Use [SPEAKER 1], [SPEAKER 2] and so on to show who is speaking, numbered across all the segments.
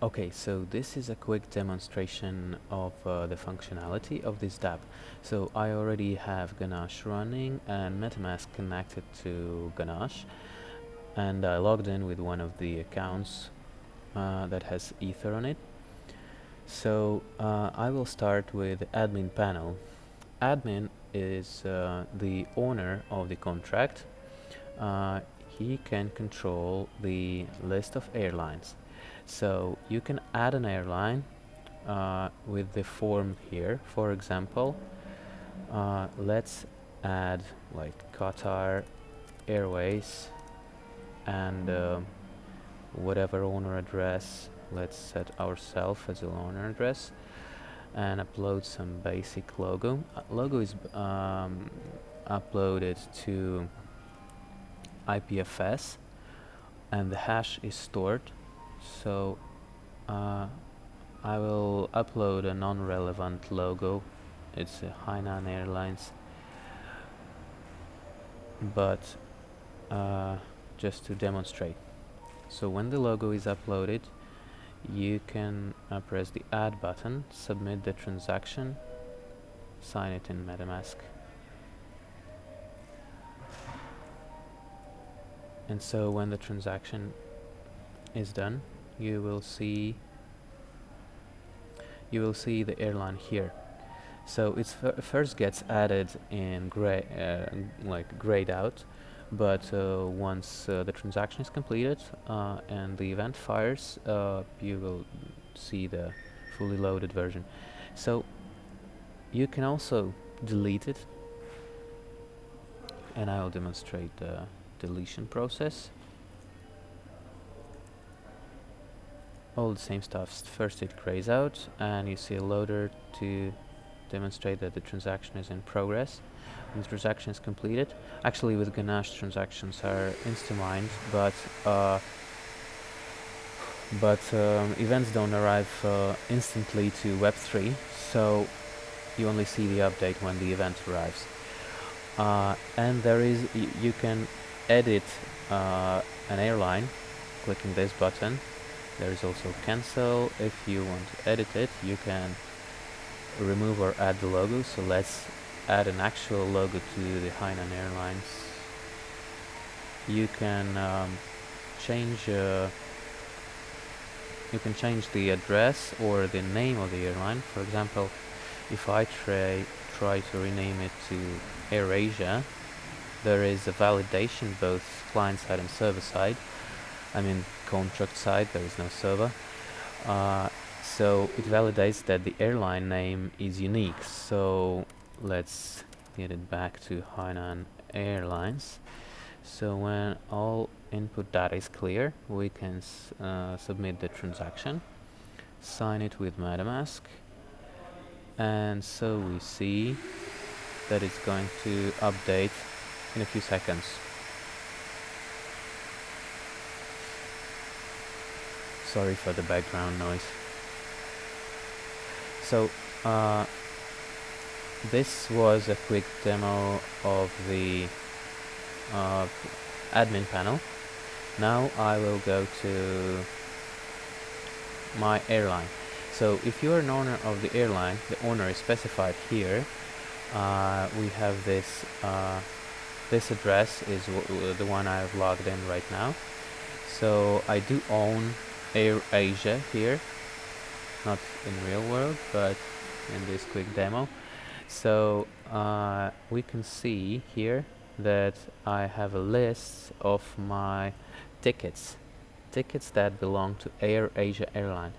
[SPEAKER 1] Okay, so this is a quick demonstration of the functionality of this dApp. So I already have Ganache running and MetaMask connected to Ganache, and I logged in with one of the accounts that has Ether on it. So I will start with the admin panel. Admin is the owner of the contract. He can control the list of airlines. So you can add an airline with the form here. For example, let's add like Qatar Airways and whatever owner address. Let's set ourselves as an owner address and upload some basic logo. Logo is uploaded to IPFS and the hash is stored. So I will upload a non-relevant logo. It's a Hainan Airlines, but just to demonstrate. So when the logo is uploaded, you can press the add button, submit the transaction, sign it in MetaMask. And so when the transaction is done, you will see the airline here. So it first gets added in gray, like grayed out, but once the transaction is completed and the event fires, you will see the fully loaded version. So you can also delete it, and I will demonstrate the deletion process. All the same stuff. First it grays out and you see a loader to demonstrate that the transaction is in progress. When the transaction is completed, actually with Ganache transactions are insta-mined, but events don't arrive instantly to Web3, so you only see the update when the event arrives. And there is, you can edit an airline clicking this button. There is also cancel. If you want to edit it, you can remove or add the logo. So let's add an actual logo to the Hainan Airlines. You can change the address or the name of the airline. For example, if I try to rename it to AirAsia, there is a validation both client side and server side. I mean contract side, there is no server. So it validates that the airline name is unique. So let's get it back to Hainan Airlines. So when all input data is clear, we can submit the transaction, sign it with MetaMask, and so we see that it's going to update in a few seconds. Sorry for the background noise. So this was a quick demo of the admin panel. Now I will go to my airline. So if you are an owner of the airline, the owner is specified here. We have this this address is the one I have logged in right now. So I do own AirAsia here, not in real world, but in this quick demo. So we can see here that I have a list of my tickets that belong to AirAsia airline,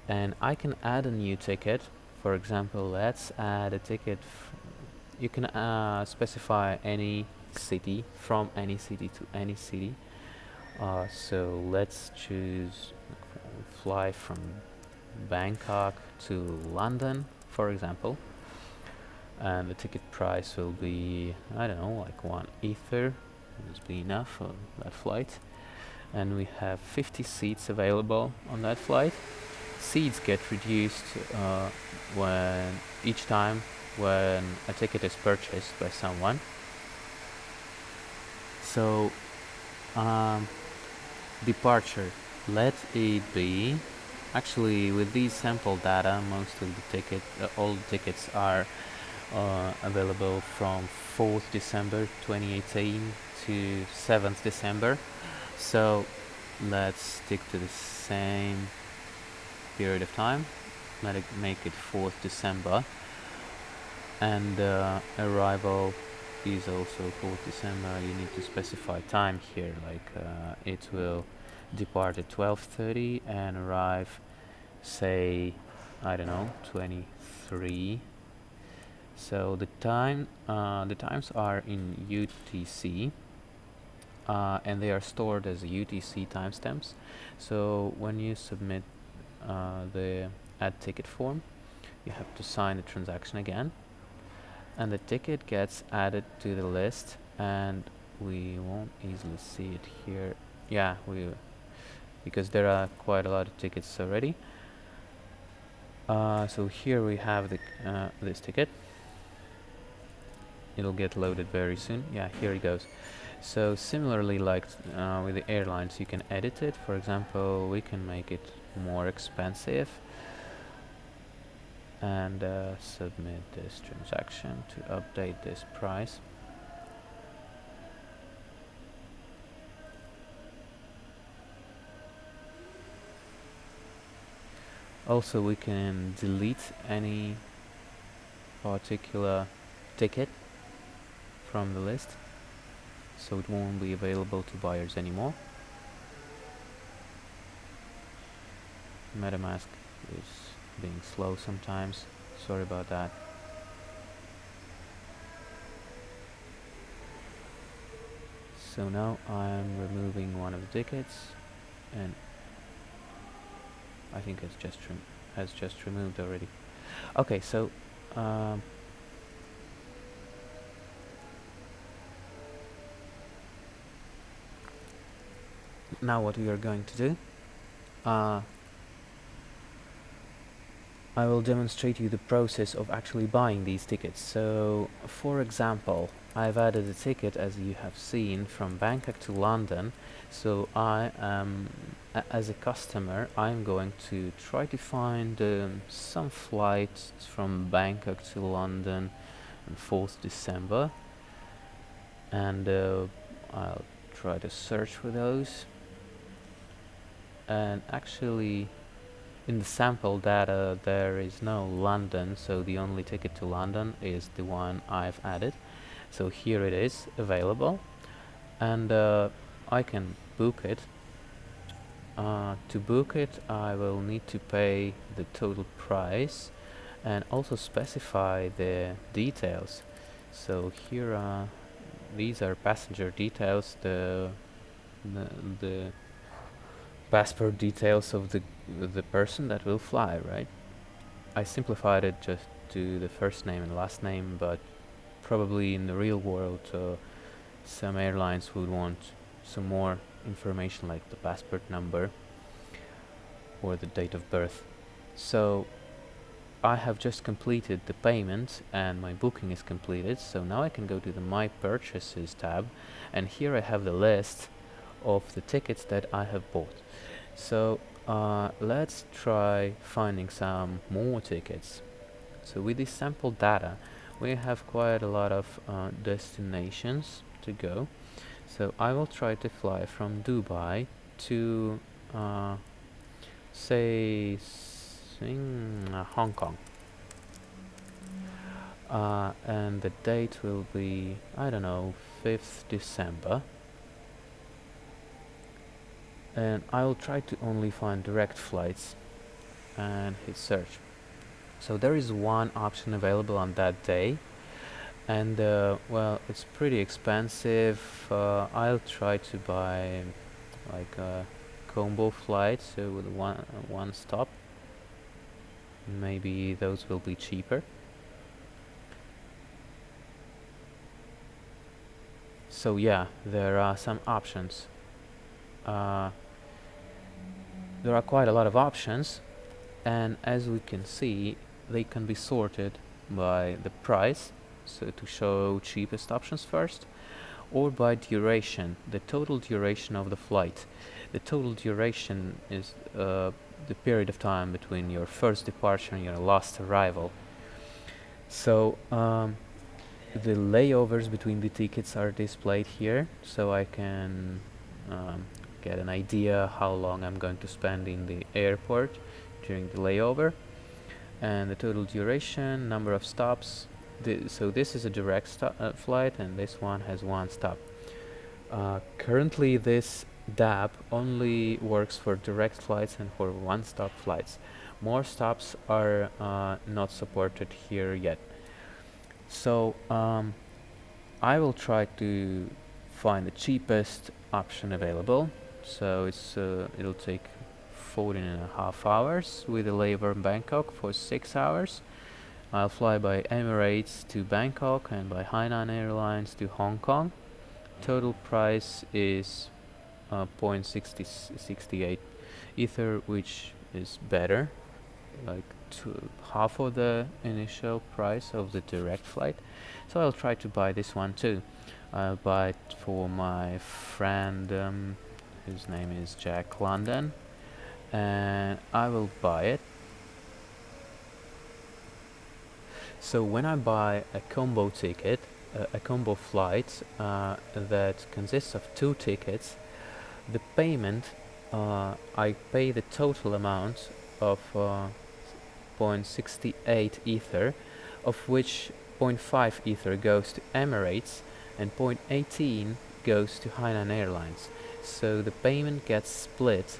[SPEAKER 1] and I can add a new ticket. For example, let's add a ticket. You can specify any city, from any city to any city. So let's choose fly from Bangkok to London, for example, and the ticket price will be, I don't know, like 1 Ether. Must be enough for that flight, and we have 50 seats available on that flight. Seats get reduced when each time when a ticket is purchased by someone. So departure, let it be Actually, with these sample data, all the tickets are available from 4th December 2018 to 7th December. So let's stick to the same period of time. Let it make it 4th December, and arrival is also 4th December. You need to specify time here, like it will depart at 12:30 and arrive, say, I don't know, 23. So the times are in UTC, and they are stored as UTC timestamps. So when you submit the add ticket form, you have to sign the transaction again, and the ticket gets added to the list, and we won't easily see it here. Yeah, because there are quite a lot of tickets already. So here we have this ticket. It'll get loaded very soon. Yeah, here it goes. So similarly, like with the airlines, you can edit it. For example, we can make it more expensive and submit this transaction to update this price. Also, we can delete any particular ticket from the list, so it won't be available to buyers anymore. MetaMask is being slow sometimes, sorry about that. So now I'm removing one of the tickets, and I think it's has just removed already. Okay, so now what we are going to do, I will demonstrate you the process of actually buying these tickets. So, for example, I've added a ticket, as you have seen, from Bangkok to London. So I am, as a customer, I'm going to try to find some flights from Bangkok to London on 4th December, and I'll try to search for those. And actually, in the sample data there is no London, so the only ticket to London is the one I've added. So here it is available, and I can book it. To book it, I will need to pay the total price and also specify the details. So here these are passenger details, the passport details of the person that will fly, right? I simplified it just to the first name and last name, but probably in the real world some airlines would want some more information, like the passport number or the date of birth. So I have just completed the payment and my booking is completed, so now I can go to the My Purchases tab, and here I have the list of the tickets that I have bought. So let's try finding some more tickets. So with this sample data, we have quite a lot of destinations to go. So I will try to fly from Dubai to say Hong Kong, and the date will be, I don't know, 5th December. And I will try to only find direct flights and hit search. So there is one option available on that day, and well, it's pretty expensive. I'll try to buy like a combo flight, so with one stop. Maybe those will be cheaper. So yeah, there are some options. There are quite a lot of options, and as we can see, they can be sorted by the price, so to show cheapest options first, or by duration, the total duration of the flight. The total duration is the period of time between your first departure and your last arrival. So the layovers between the tickets are displayed here, so I can get an idea how long I'm going to spend in the airport during the layover, and the total duration, number of stops. So this is a direct flight, and this one has one stop. Currently this dApp only works for direct flights and for one-stop flights. More stops are not supported here yet. So I will try to find the cheapest option available. So it'll take 14.5 hours with a layover in Bangkok for 6 hours. I'll fly by Emirates to Bangkok and by Hainan Airlines to Hong Kong. Total price is 0.68 Ether, which is better, like half of the initial price of the direct flight. So I'll try to buy this one too. I'll buy it for my friend, whose name is Jack London, and I will buy it. So when I buy a combo ticket, a combo flight that consists of 2 tickets, the payment, I pay the total amount of 0.68 Ether, of which 0.5 Ether goes to Emirates and 0.18 goes to Hainan Airlines. So the payment gets split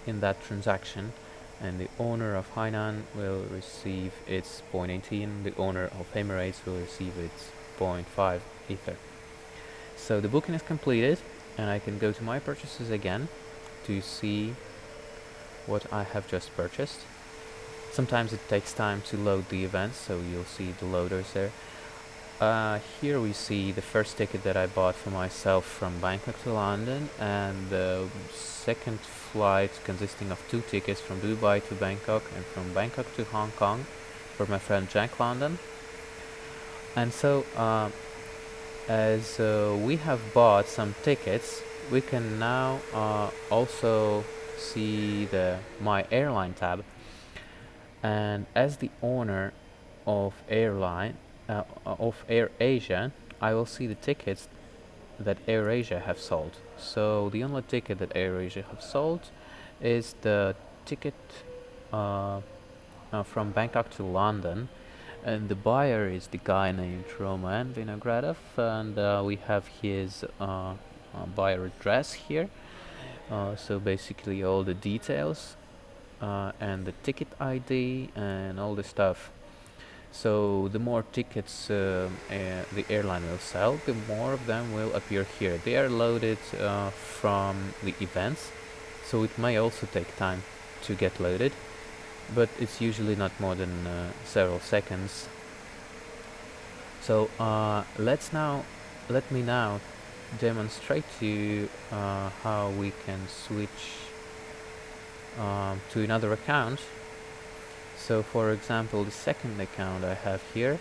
[SPEAKER 1] in that transaction, and the owner of Hainan will receive its 0.18, the owner of Emirates will receive its 0.5 Ether. So the booking is completed, and I can go to my purchases again to see what I have just purchased. Sometimes it takes time to load the events, so you'll see the loaders there. Here we see the first ticket that I bought for myself from Bangkok to London, and the second flight consisting of 2 tickets from Dubai to Bangkok and from Bangkok to Hong Kong for my friend Jack London. And so as we have bought some tickets, we can now also see the My Airline tab. And as the owner of of AirAsia, I will see the tickets that AirAsia have sold. So the only ticket that AirAsia have sold is the ticket from Bangkok to London, and the buyer is the guy named Roman Vinogradov, and we have his buyer address here. So basically all the details and the ticket ID and all the stuff. So the more tickets the airline will sell, the more of them will appear here. They are loaded from the events, so it may also take time to get loaded, but it's usually not more than several seconds. So let me now demonstrate to you how we can switch to another account. So for example, the second account I have here,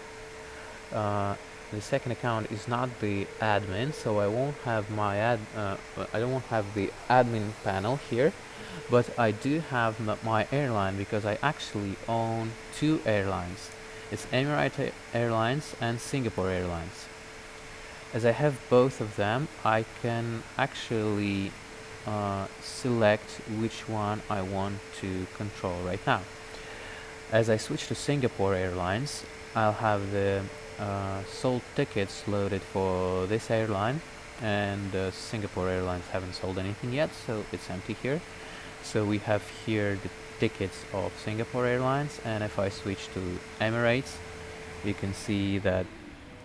[SPEAKER 1] the second account is not the admin, so I won't have my I don't have the admin panel here, but I do have my airline, because I actually own 2 airlines. It's Emirates Airlines and Singapore Airlines. As I have both of them, I can actually select which one I want to control right now. As I switch to Singapore Airlines, I'll have the sold tickets loaded for this airline, and Singapore Airlines haven't sold anything yet, so it's empty here. So we have here the tickets of Singapore Airlines, and if I switch to Emirates, you can see that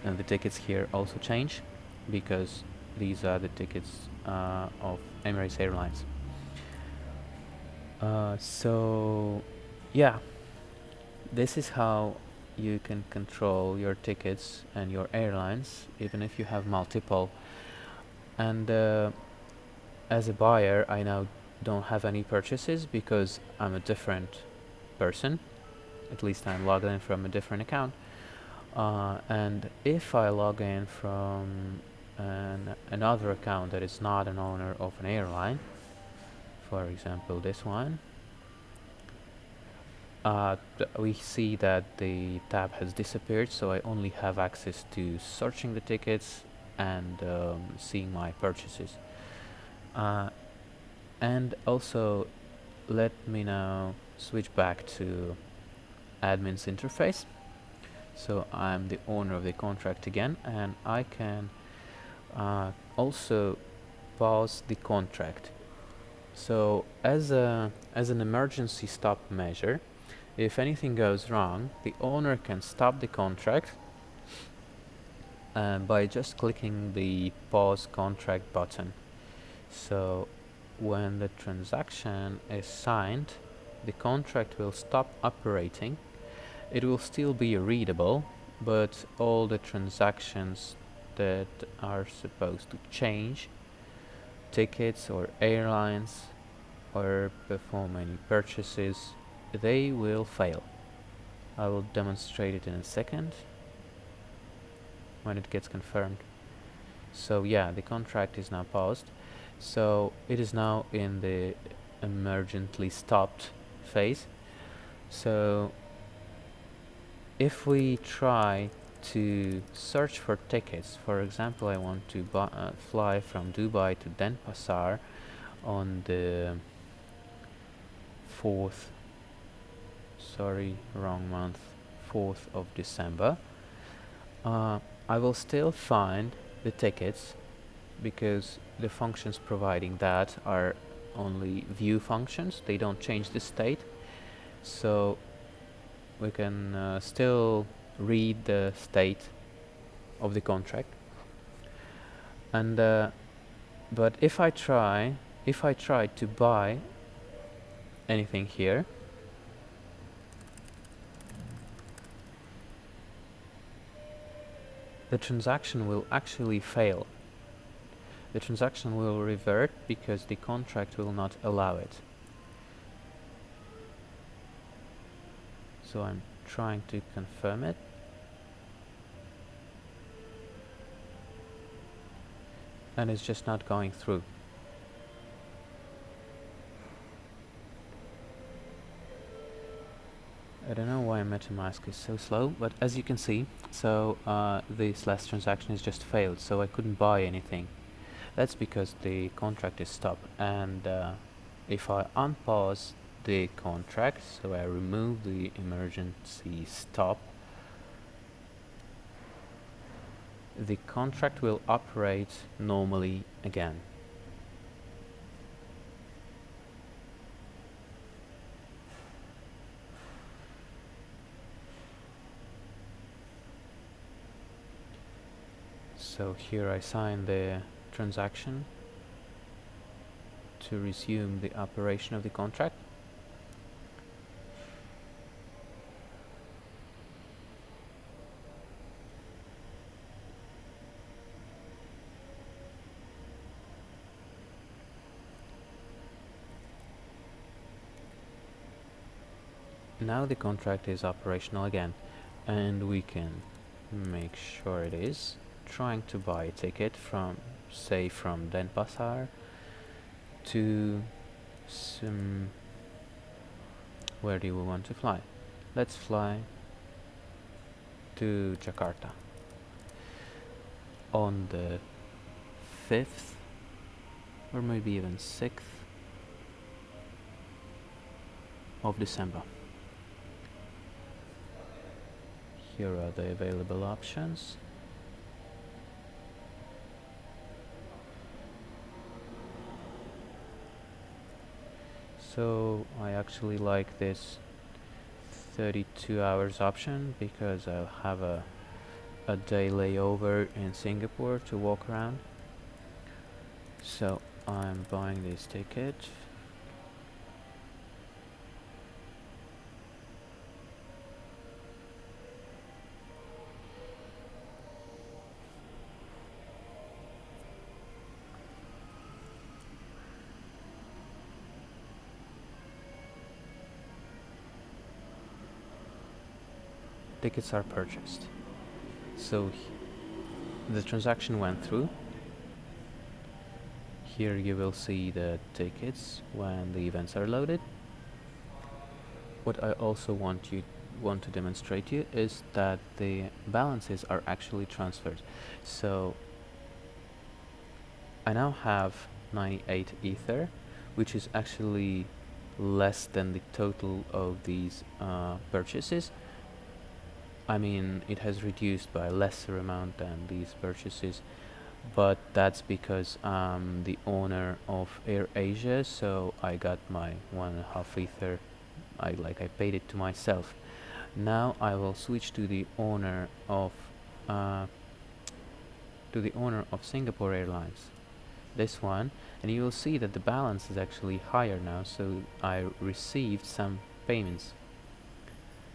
[SPEAKER 1] the tickets here also change, because these are the tickets of Emirates Airlines. So yeah, this is how you can control your tickets and your airlines, even if you have multiple. And as a buyer, I now don't have any purchases because I'm a different person. At least I'm logged in from a different account. And if I log in from another account that is not an owner of an airline, for example this one, we see that the tab has disappeared, so I only have access to searching the tickets and seeing my purchases. Uh, and also, let me now switch back to admin's interface. So I'm the owner of the contract again, and I can also pause the contract. So as an emergency stop measure, if anything goes wrong, the owner can stop the contract by just clicking the pause contract button. So when the transaction is signed, the contract will stop operating. It will still be readable, but all the transactions that are supposed to change, tickets or airlines, or perform any purchases, they will fail. I will demonstrate it in a second when it gets confirmed. So yeah, the contract is now paused. So it is now in the emergently stopped phase. So if we try to search for tickets, for example, I want to fly from Dubai to Denpasar on the 4th, sorry, wrong month, 4th of December, I will still find the tickets because the functions providing that are only view functions, they don't change the state. So we can still read the state of the contract. And but if I try to buy anything here, the transaction will actually fail. The transaction will revert because the contract will not allow it. So I'm trying to confirm it. And it's just not going through. I don't know why MetaMask is so slow, but as you can see, so this last transaction has just failed, so I couldn't buy anything. That's because the contract is stopped, and if I unpause the contract, so I remove the emergency stop, the contract will operate normally again. So here I sign the transaction to resume the operation of the contract. Now the contract is operational again, and we can make sure it is. Trying to buy a ticket from, say, from Denpasar to some... where do we want to fly? Let's fly to Jakarta on the 5th or maybe even 6th of December. Here are the available options. So I actually like this 32 hours option because I'll have a day layover in Singapore to walk around. So I'm buying this ticket. Tickets are purchased. So the transaction went through. Here you will see the tickets when the events are loaded. what I also want to demonstrate you is that the balances are actually transferred. So I now have 98 ether, which is actually less than the total of these purchases. I mean, it has reduced by a lesser amount than these purchases, but that's because I'm the owner of AirAsia, so I got my 1.5 ether. I paid it to myself. Now I will switch uh, to the owner of Singapore Airlines, this one, and you will see that the balance is actually higher now, so I received some payments.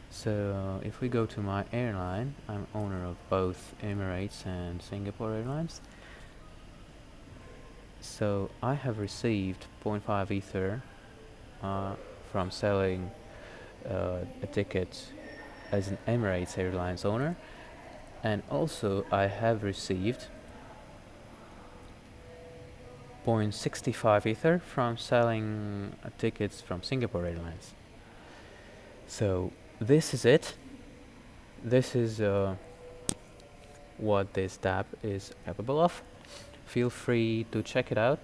[SPEAKER 1] So if we go to my airline, I'm owner of both Emirates and Singapore Airlines. So I have received zero point 0.5 ether from selling a ticket as an Emirates Airlines owner, and also I have received 0.65 ether from selling tickets from Singapore Airlines. So this is it. This is what this dApp is capable of. Feel free to check it out.